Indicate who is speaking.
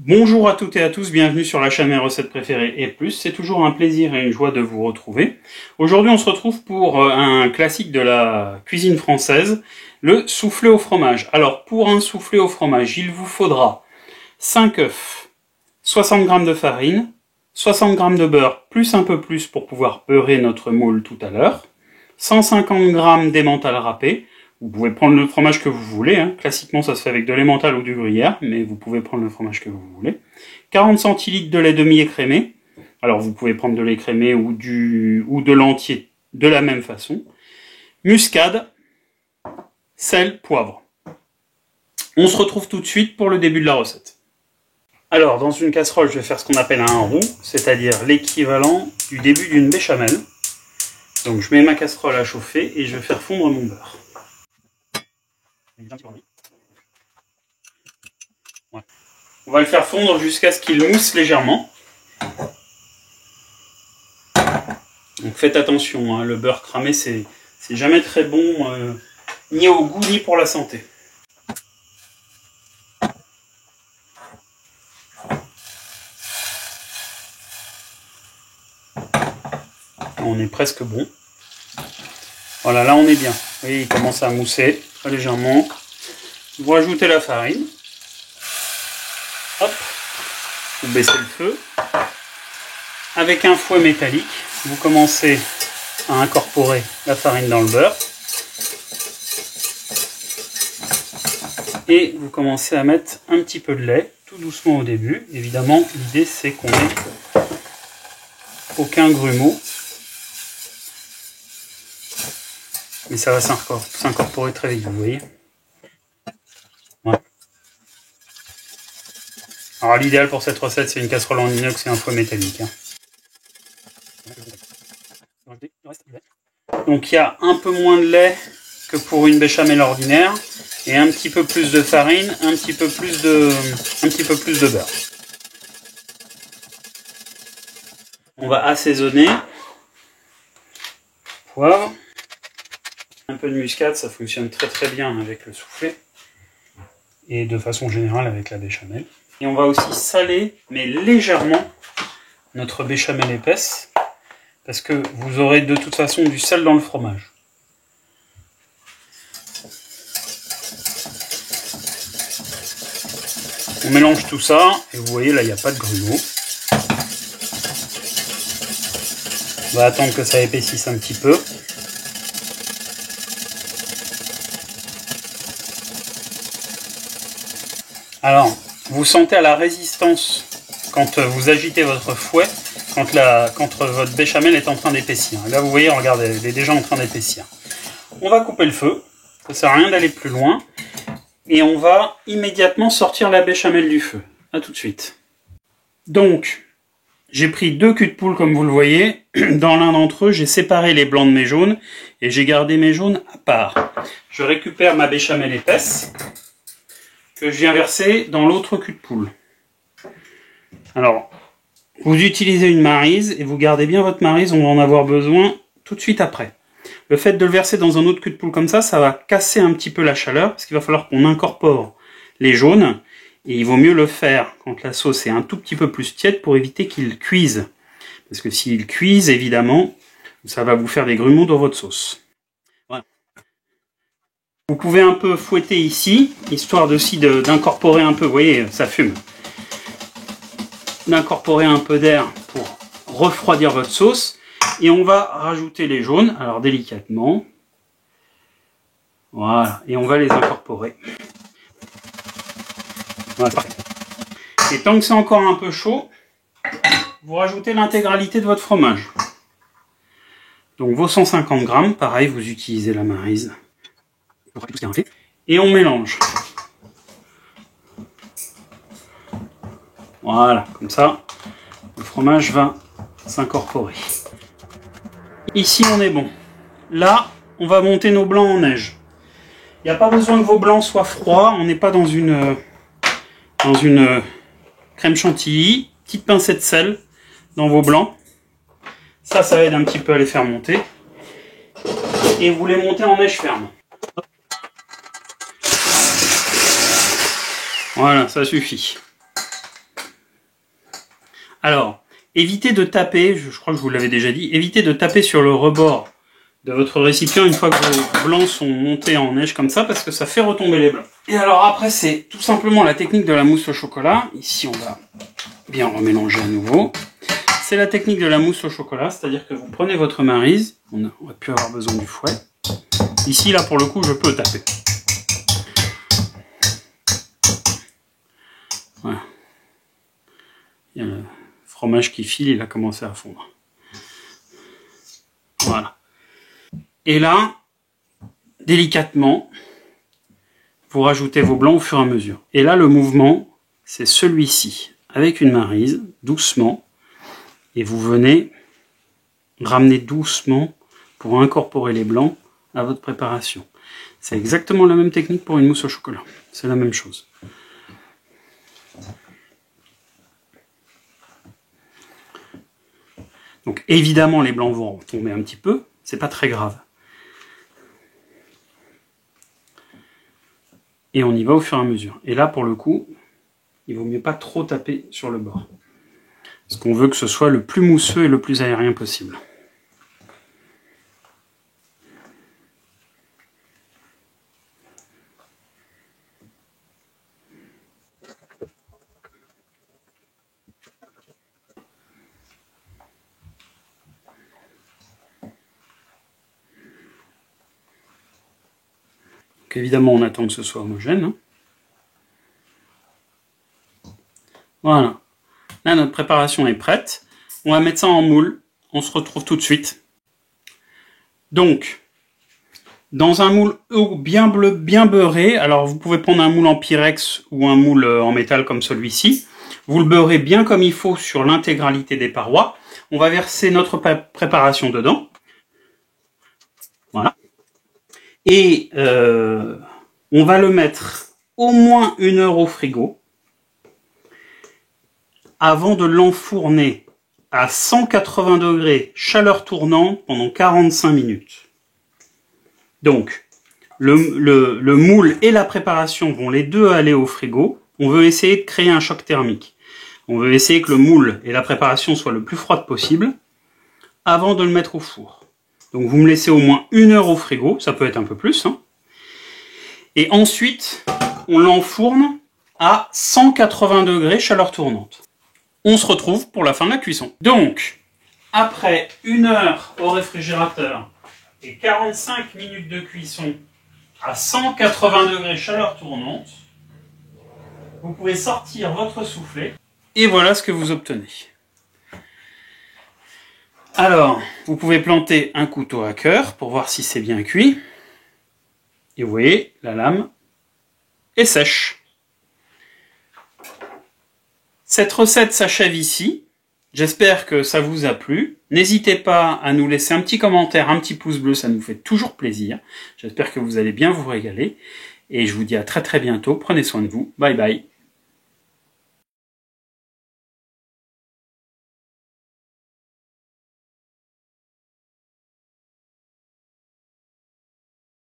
Speaker 1: Bonjour à toutes et à tous, bienvenue sur la chaîne Mes recettes préférées et plus. C'est toujours un plaisir et une joie de vous retrouver. Aujourd'hui, on se retrouve pour un classique de la cuisine française, le soufflé au fromage. Alors, pour un soufflé au fromage, il vous faudra 5 œufs, 60 g de farine, 60 g de beurre, plus un peu plus pour pouvoir beurrer notre moule tout à l'heure, 150 g d'emmental râpé. Vous pouvez prendre le fromage que vous voulez, hein. Classiquement ça se fait avec de l'emmental ou du gruyère, mais vous pouvez prendre le fromage que vous voulez. 40 centilitres de lait demi-écrémé, alors vous pouvez prendre de l'écrémé ou de l'entier de la même façon. Muscade, sel, poivre. On se retrouve tout de suite pour le début de la recette. Alors dans une casserole je vais faire ce qu'on appelle un roux, c'est-à-dire l'équivalent du début d'une béchamel. Donc je mets ma casserole à chauffer et je vais faire fondre mon beurre. Ouais. On va le faire fondre jusqu'à ce qu'il mousse légèrement. Donc faites attention, hein, le beurre cramé c'est jamais très bon, ni au goût ni pour la santé. On est presque bon. Voilà, là on est bien. Vous voyez, il commence à mousser très légèrement. Vous rajoutez la farine. Hop. Vous baissez le feu. Avec un fouet métallique, vous commencez à incorporer la farine dans le beurre. Et vous commencez à mettre un petit peu de lait, tout doucement au début. Évidemment, l'idée c'est qu'on n'ait aucun grumeau. Mais ça va s'incorporer très vite, vous voyez. Voilà. Alors l'idéal pour cette recette, c'est une casserole en inox et un fouet métallique. Hein. Donc il y a un peu moins de lait que pour une béchamel ordinaire, et un petit peu plus de farine, un petit peu plus de beurre. On va assaisonner. Poivre. Un peu de muscade, ça fonctionne très très bien avec le soufflé et de façon générale avec la béchamel. Et on va aussi saler, mais légèrement, notre béchamel épaisse parce que vous aurez de toute façon du sel dans le fromage. On mélange tout ça et vous voyez là il n'y a pas de grumeaux. On va attendre que ça épaississe un petit peu. Alors, vous sentez à la résistance quand vous agitez votre fouet, quand votre béchamel est en train d'épaissir. Là, vous voyez, regardez, elle est déjà en train d'épaissir. On va couper le feu, ça ne sert à rien d'aller plus loin, et on va immédiatement sortir la béchamel du feu. A tout de suite. Donc, j'ai pris 2 culs de poule, comme vous le voyez. Dans l'un d'entre eux, j'ai séparé les blancs de mes jaunes, et j'ai gardé mes jaunes à part. Je récupère ma béchamel épaisse, que je viens verser dans l'autre cul de poule. Alors, vous utilisez une maryse et vous gardez bien votre maryse, on va en avoir besoin tout de suite après. Le fait de le verser dans un autre cul de poule comme ça va casser un petit peu la chaleur, parce qu'il va falloir qu'on incorpore les jaunes, et il vaut mieux le faire quand la sauce est un tout petit peu plus tiède pour éviter qu'il cuise. Parce que s'il cuise, évidemment, ça va vous faire des grumeaux dans votre sauce. Voilà. Vous pouvez un peu fouetter ici, histoire d'incorporer un peu, vous voyez, ça fume. D'incorporer un peu d'air pour refroidir votre sauce. Et on va rajouter les jaunes, alors délicatement. Voilà, et on va les incorporer. Voilà, parfait. Et tant que c'est encore un peu chaud, vous rajoutez l'intégralité de votre fromage. Donc vos 150 g, pareil, vous utilisez la maryse. Et on mélange. Voilà, comme ça, le fromage va s'incorporer. Ici, on est bon. Là, on va monter nos blancs en neige. Il n'y a pas besoin que vos blancs soient froids. On n'est pas dans une crème chantilly. Petite pincée de sel dans vos blancs. Ça aide un petit peu à les faire monter. Et vous les montez en neige ferme. Voilà, ça suffit. Alors, évitez de taper, je crois que je vous l'avais déjà dit, évitez de taper sur le rebord de votre récipient une fois que vos blancs sont montés en neige comme ça, parce que ça fait retomber les blancs. Et alors après, c'est tout simplement la technique de la mousse au chocolat. Ici, on va bien remélanger à nouveau. C'est la technique de la mousse au chocolat, c'est-à-dire que vous prenez votre maryse, on aurait pu avoir besoin du fouet. Ici, là, pour le coup, je peux taper. Voilà. Il y a le fromage qui file, il a commencé à fondre. Voilà. Et là, délicatement, vous rajoutez vos blancs au fur et à mesure. Et là, le mouvement, c'est celui-ci. Avec une maryse, doucement, et vous venez ramener doucement pour incorporer les blancs à votre préparation. C'est exactement la même technique pour une mousse au chocolat. C'est la même chose. Donc évidemment, les blancs vont tomber un petit peu. C'est pas très grave. Et on y va au fur et à mesure. Et là, pour le coup, il vaut mieux pas trop taper sur le bord. Parce qu'on veut que ce soit le plus mousseux et le plus aérien possible. Donc évidemment, on attend que ce soit homogène. Hein. Voilà. Là, notre préparation est prête. On va mettre ça en moule. On se retrouve tout de suite. Donc, dans un moule bien bleu, bien beurré, alors vous pouvez prendre un moule en Pyrex ou un moule en métal comme celui-ci. Vous le beurrez bien comme il faut sur l'intégralité des parois. On va verser notre préparation dedans. Voilà. Et on va le mettre au moins 1 heure au frigo avant de l'enfourner à 180 degrés, chaleur tournante, pendant 45 minutes. Donc, le moule et la préparation vont les deux aller au frigo. On veut essayer de créer un choc thermique. On veut essayer que le moule et la préparation soient le plus froides possible avant de le mettre au four. Donc vous me laissez au moins 1 heure au frigo, ça peut être un peu plus. Hein. Et ensuite, on l'enfourne à 180 degrés, chaleur tournante. On se retrouve pour la fin de la cuisson. Donc, après 1 heure au réfrigérateur et 45 minutes de cuisson à 180 degrés, chaleur tournante, vous pouvez sortir votre soufflet et voilà ce que vous obtenez. Alors, vous pouvez planter un couteau à cœur pour voir si c'est bien cuit. Et vous voyez, la lame est sèche. Cette recette s'achève ici. J'espère que ça vous a plu. N'hésitez pas à nous laisser un petit commentaire, un petit pouce bleu, ça nous fait toujours plaisir. J'espère que vous allez bien vous régaler. Et je vous dis à très très bientôt. Prenez soin de vous. Bye bye.